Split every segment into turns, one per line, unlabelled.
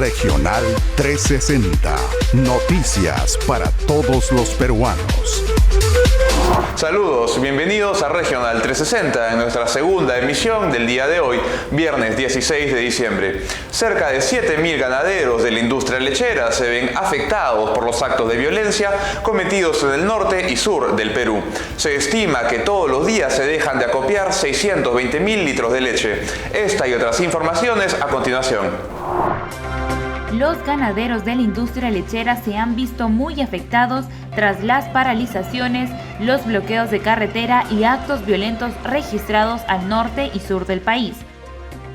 Regional 360. Noticias para todos los peruanos.
Saludos, bienvenidos a Regional 360 en nuestra segunda emisión del día de hoy, viernes 16 de diciembre. Cerca de 7.000 ganaderos de la industria lechera se ven afectados por los actos de violencia cometidos en el norte y sur del Perú. Se estima que todos los días se dejan de acopiar 620.000 litros de leche. Esta y otras informaciones a continuación.
Los ganaderos de la industria lechera se han visto muy afectados tras las paralizaciones, los bloqueos de carretera y actos violentos registrados al norte y sur del país.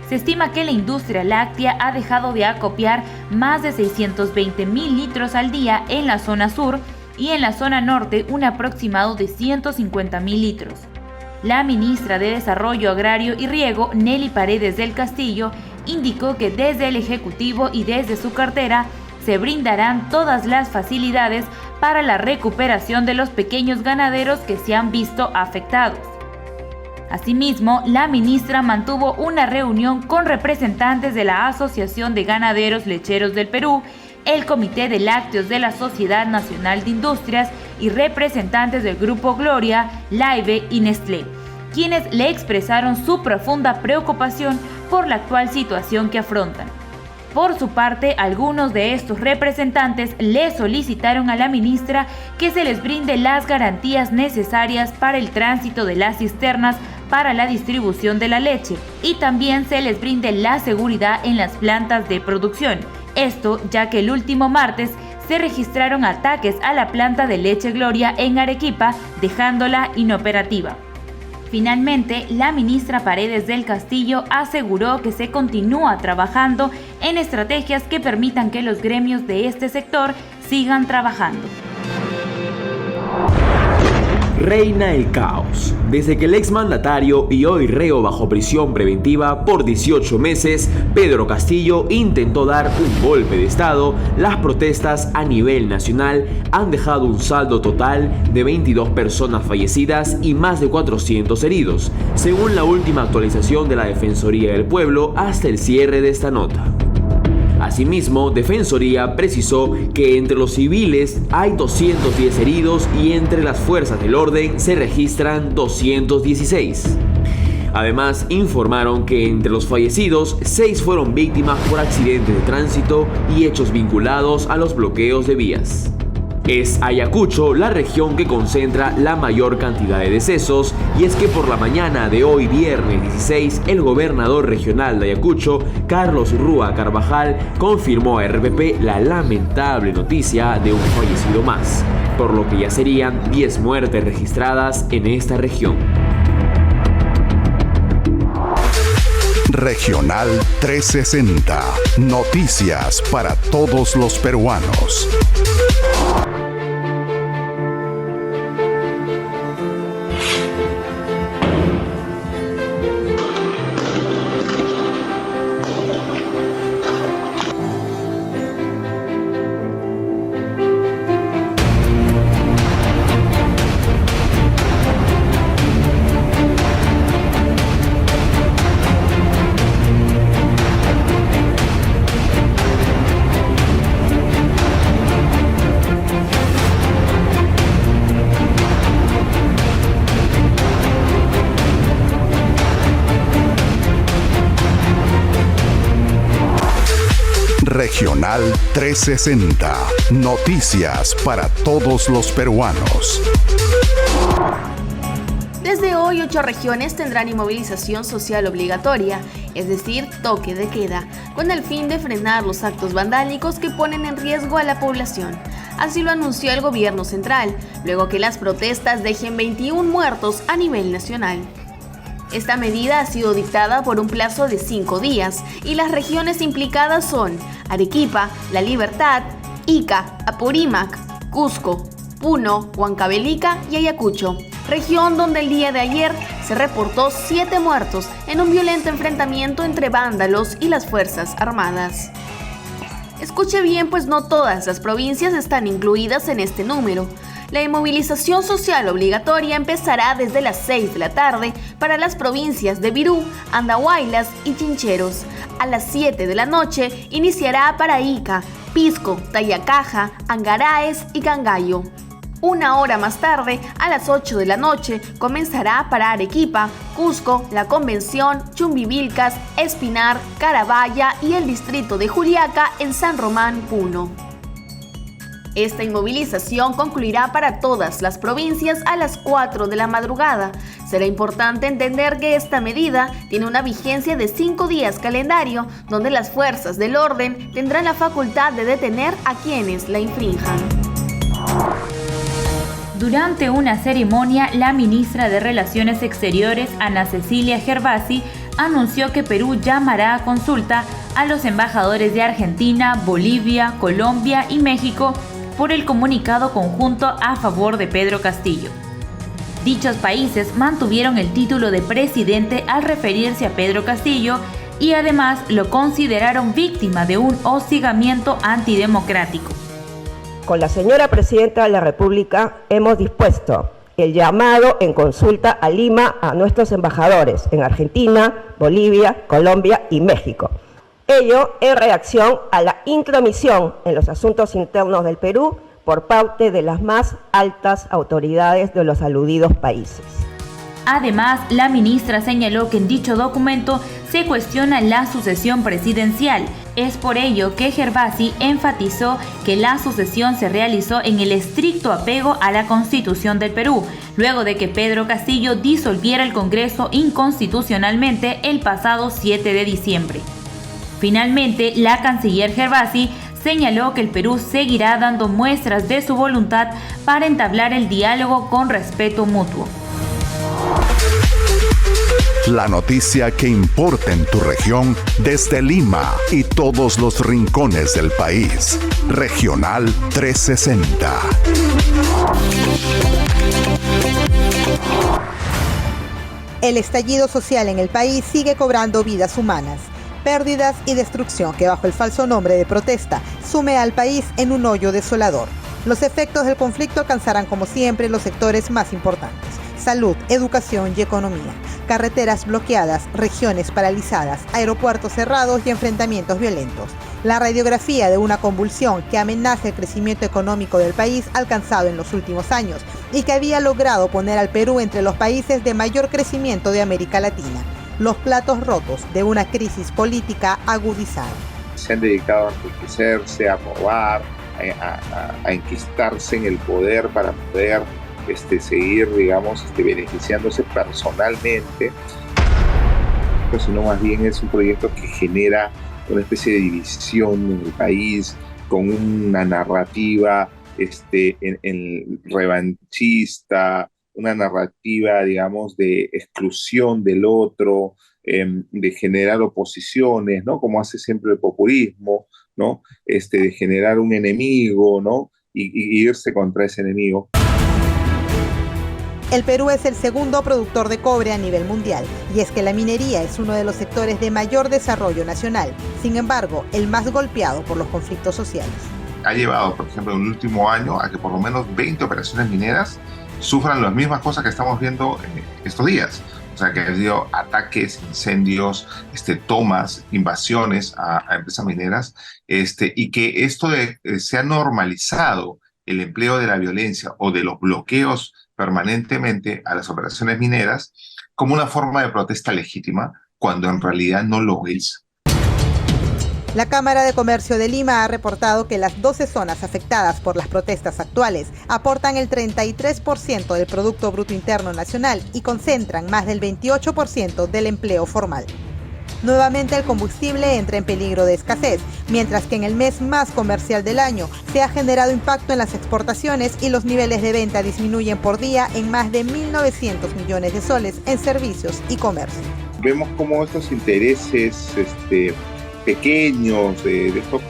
Se estima que la industria láctea ha dejado de acopiar más de 620.000 litros al día en la zona sur y en la zona norte un aproximado de 150.000 litros. La ministra de Desarrollo Agrario y Riego, Nelly Paredes del Castillo, indicó que desde el Ejecutivo y desde su cartera se brindarán todas las facilidades para la recuperación de los pequeños ganaderos que se han visto afectados. Asimismo, la ministra mantuvo una reunión con representantes de la Asociación de Ganaderos Lecheros del Perú, el Comité de Lácteos de la Sociedad Nacional de Industrias y representantes del Grupo Gloria, Laibe y Nestlé, quienes le expresaron su profunda preocupación por la actual situación que afrontan. Por su parte, algunos de estos representantes le solicitaron a la ministra que se les brinde las garantías necesarias para el tránsito de las cisternas para la distribución de la leche y también se les brinde la seguridad en las plantas de producción. Esto ya que el último martes se registraron ataques a la planta de leche Gloria en Arequipa, dejándola inoperativa. Finalmente, la ministra Paredes del Castillo aseguró que se continúa trabajando en estrategias que permitan que los gremios de este sector sigan trabajando.
Reina el caos. Desde que el exmandatario y hoy reo bajo prisión preventiva por 18 meses, Pedro Castillo intentó dar un golpe de estado, las protestas a nivel nacional han dejado un saldo total de 22 personas fallecidas y más de 400 heridos, según la última actualización de la Defensoría del Pueblo hasta el cierre de esta nota. Asimismo, Defensoría precisó que entre los civiles hay 210 heridos y entre las fuerzas del orden se registran 216. Además, informaron que entre los fallecidos, 6 fueron víctimas por accidentes de tránsito y hechos vinculados a los bloqueos de vías. Es Ayacucho la región que concentra la mayor cantidad de decesos, y es que por la mañana de hoy viernes 16 el gobernador regional de Ayacucho, Carlos Rúa Carvajal, confirmó a RPP la lamentable noticia de un fallecido más, por lo que ya serían 10 muertes registradas en esta región.
Regional 360. Noticias para todos los peruanos. Regional 360. Noticias para todos los peruanos.
Desde hoy, 8 regiones tendrán inmovilización social obligatoria, es decir, toque de queda, con el fin de frenar los actos vandálicos que ponen en riesgo a la población. Así lo anunció el gobierno central, luego que las protestas dejen 21 muertos a nivel nacional. Esta medida ha sido dictada por un plazo de 5 días y las regiones implicadas son Arequipa, La Libertad, Ica, Apurímac, Cusco, Puno, Huancavelica y Ayacucho, región donde el día de ayer se reportó 7 muertos en un violento enfrentamiento entre vándalos y las Fuerzas Armadas. Escuche bien, pues no todas las provincias están incluidas en este número. La inmovilización social obligatoria empezará desde las 6 de la tarde para las provincias de Virú, Andahuaylas y Chincheros. A las 7 de la noche iniciará para Ica, Pisco, Tayacaja, Angaraes y Cangallo. Una hora más tarde, a las 8 de la noche, comenzará para Arequipa, Cusco, La Convención, Chumbivilcas, Espinar, Carabaya y el distrito de Juliaca en San Román, Puno. Esta inmovilización concluirá para todas las provincias a las 4 de la madrugada. Será importante entender que esta medida tiene una vigencia de 5 días calendario, donde las fuerzas del orden tendrán la facultad de detener a quienes la infrinjan.
Durante una ceremonia, la ministra de Relaciones Exteriores, Ana Cecilia Gervasi, anunció que Perú llamará a consulta a los embajadores de Argentina, Bolivia, Colombia y México por el comunicado conjunto a favor de Pedro Castillo. Dichos países mantuvieron el título de presidente al referirse a Pedro Castillo y además lo consideraron víctima de un hostigamiento antidemocrático.
Con la señora Presidenta de la República hemos dispuesto el llamado en consulta a Lima a nuestros embajadores en Argentina, Bolivia, Colombia y México. Ello en reacción a la intromisión en los asuntos internos del Perú por parte de las más altas autoridades de los aludidos países.
Además, la ministra señaló que en dicho documento se cuestiona la sucesión presidencial. Es por ello que Gervasi enfatizó que la sucesión se realizó en el estricto apego a la Constitución del Perú, luego de que Pedro Castillo disolviera el Congreso inconstitucionalmente el pasado 7 de diciembre. Finalmente, la canciller Gervasi señaló que el Perú seguirá dando muestras de su voluntad para entablar el diálogo con respeto mutuo.
La noticia que importa en tu región desde Lima y todos los rincones del país. Regional 360.
El estallido social en el país sigue cobrando vidas humanas, pérdidas y destrucción que bajo el falso nombre de protesta sume al país en un hoyo desolador. Los efectos del conflicto alcanzarán como siempre los sectores más importantes: salud, educación y economía. Carreteras bloqueadas, regiones paralizadas, aeropuertos cerrados y enfrentamientos violentos. La radiografía de una convulsión que amenaza el crecimiento económico del país alcanzado en los últimos años y que había logrado poner al Perú entre los países de mayor crecimiento de América Latina. Los platos rotos de una crisis política agudizada.
Se han dedicado a enriquecerse, a robar, a enquistarse en el poder para poder seguir, beneficiándose personalmente, sino más bien es un proyecto que genera una especie de división en el país, con una narrativa revanchista, una narrativa, de exclusión del otro, de generar oposiciones, ¿no? Como hace siempre el populismo, ¿no? De generar un enemigo, ¿no? Y irse contra ese enemigo.
El Perú es el segundo productor de cobre a nivel mundial, y es que la minería es uno de los sectores de mayor desarrollo nacional, sin embargo, el más golpeado por los conflictos sociales.
Ha llevado, por ejemplo, en el último año a que por lo menos 20 operaciones mineras sufran las mismas cosas que estamos viendo estos días. O sea, que ha habido ataques, incendios, tomas, invasiones a empresas mineras, y que esto se ha normalizado el empleo de la violencia o de los bloqueos permanentemente a las operaciones mineras como una forma de protesta legítima, cuando en realidad no lo es.
La Cámara de Comercio de Lima ha reportado que las 12 zonas afectadas por las protestas actuales aportan el 33% del Producto Bruto Interno Nacional y concentran más del 28% del empleo formal. Nuevamente el combustible entra en peligro de escasez, mientras que en el mes más comercial del año se ha generado impacto en las exportaciones y los niveles de venta disminuyen por día en más de 1.900 millones de soles en servicios y comercio.
Vemos cómo estos intereses pequeños de estos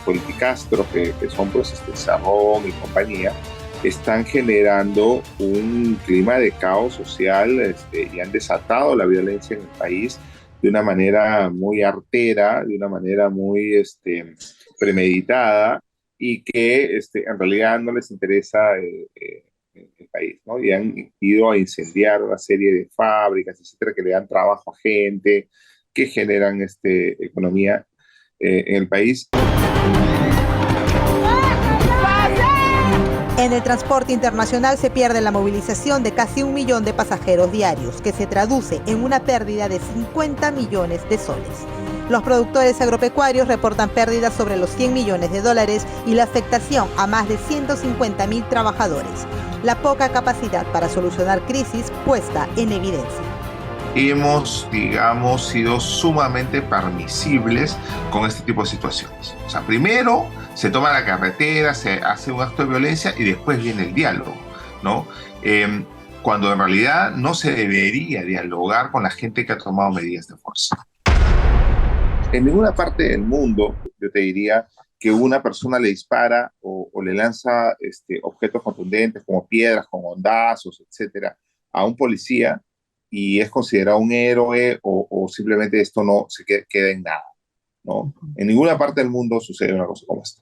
politicastros que son pues Sarrón y compañía, están generando un clima de caos social y han desatado la violencia en el país de una manera muy artera, de una manera muy premeditada, y que en realidad no les interesa el país, ¿no? Y han ido a incendiar una serie de fábricas, etcétera, que le dan trabajo a gente, que generan economía en el país.
En el transporte internacional se pierde la movilización de casi 1 millón de pasajeros diarios, que se traduce en una pérdida de 50 millones de soles. Los productores agropecuarios reportan pérdidas sobre los 100 millones de dólares y la afectación a más de 150.000 trabajadores. La poca capacidad para solucionar crisis puesta en evidencia.
Hemos, digamos, sido sumamente permisibles con este tipo de situaciones. O sea, primero se toma la carretera, se hace un acto de violencia y después viene el diálogo, ¿no? Cuando en realidad no se debería dialogar con la gente que ha tomado medidas de fuerza. En ninguna parte del mundo, yo te diría, que una persona le dispara o le lanza objetos contundentes como piedras, con hondazos, etcétera, a un policía y es considerado un héroe o simplemente esto no se queda en nada, ¿no? En ninguna parte del mundo sucede una cosa como esta.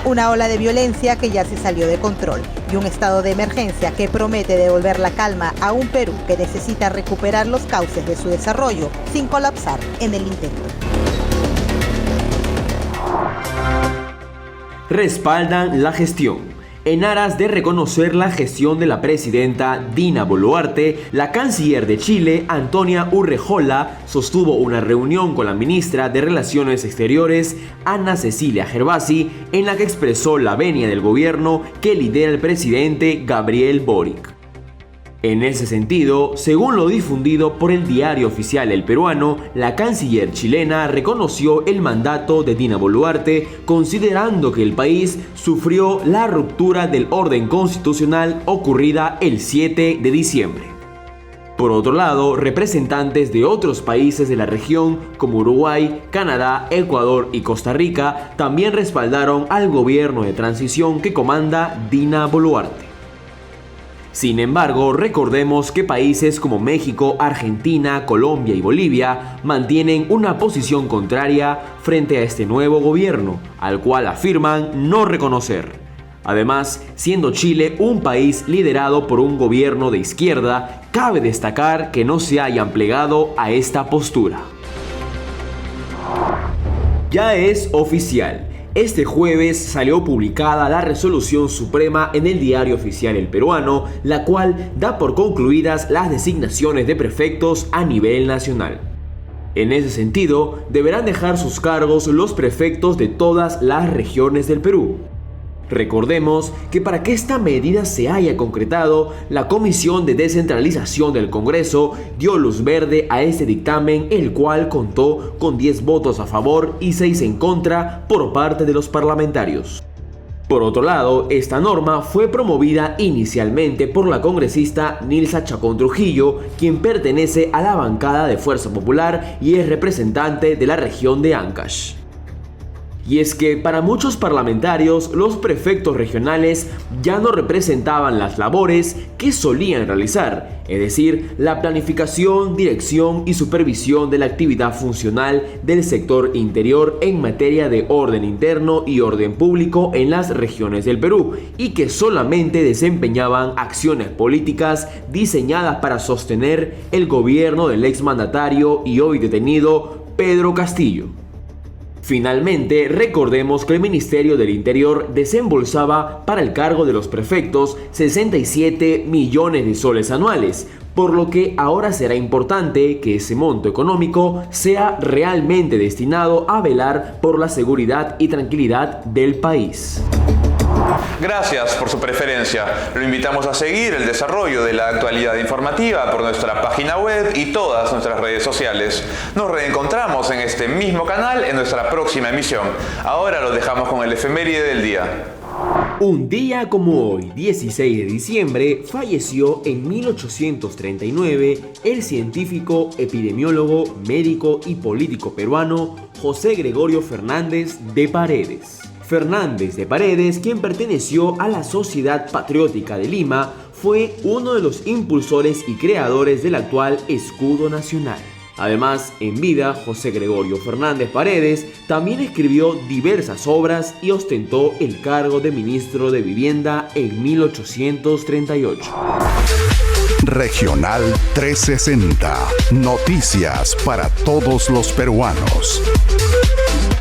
Una ola de violencia que ya se salió de control y un estado de emergencia que promete devolver la calma a un Perú que necesita recuperar los cauces de su desarrollo sin colapsar en el intento.
Respaldan la gestión. En aras de reconocer la gestión de la presidenta Dina Boluarte, la canciller de Chile, Antonia Urrejola, sostuvo una reunión con la ministra de Relaciones Exteriores, Ana Cecilia Gervasi, en la que expresó la venia del gobierno que lidera el presidente Gabriel Boric. En ese sentido, según lo difundido por el diario oficial El Peruano, la canciller chilena reconoció el mandato de Dina Boluarte, considerando que el país sufrió la ruptura del orden constitucional ocurrida el 7 de diciembre. Por otro lado, representantes de otros países de la región, como Uruguay, Canadá, Ecuador y Costa Rica, también respaldaron al gobierno de transición que comanda Dina Boluarte. Sin embargo, recordemos que países como México, Argentina, Colombia y Bolivia mantienen una posición contraria frente a este nuevo gobierno, al cual afirman no reconocer. Además, siendo Chile un país liderado por un gobierno de izquierda, cabe destacar que no se hayan plegado a esta postura. Ya es oficial. Este jueves salió publicada la resolución suprema en el diario oficial El Peruano, la cual da por concluidas las designaciones de prefectos a nivel nacional. En ese sentido, deberán dejar sus cargos los prefectos de todas las regiones del Perú. Recordemos que para que esta medida se haya concretado, la Comisión de Descentralización del Congreso dio luz verde a este dictamen, el cual contó con 10 votos a favor y 6 en contra por parte de los parlamentarios. Por otro lado, esta norma fue promovida inicialmente por la congresista Nilsa Chacón Trujillo, quien pertenece a la bancada de Fuerza Popular y es representante de la región de Ancash. Y es que para muchos parlamentarios los prefectos regionales ya no representaban las labores que solían realizar, es decir, la planificación, dirección y supervisión de la actividad funcional del sector interior en materia de orden interno y orden público en las regiones del Perú, y que solamente desempeñaban acciones políticas diseñadas para sostener el gobierno del exmandatario y hoy detenido Pedro Castillo. Finalmente, recordemos que el Ministerio del Interior desembolsaba para el cargo de los prefectos 67 millones de soles anuales, por lo que ahora será importante que ese monto económico sea realmente destinado a velar por la seguridad y tranquilidad del país.
Gracias por su preferencia. Lo invitamos a seguir el desarrollo de la actualidad informativa por nuestra página web y todas nuestras redes sociales. Nos reencontramos en este mismo canal en nuestra próxima emisión. Ahora los dejamos con el efeméride del día.
Un día como hoy, 16 de diciembre, falleció en 1839 el científico, epidemiólogo, médico y político peruano José Gregorio Fernández de Paredes. Fernández de Paredes, quien perteneció a la Sociedad Patriótica de Lima, fue uno de los impulsores y creadores del actual escudo nacional. Además, en vida, José Gregorio Fernández Paredes también escribió diversas obras y ostentó el cargo de ministro de Vivienda en 1838.
Regional 360. Noticias para todos los peruanos.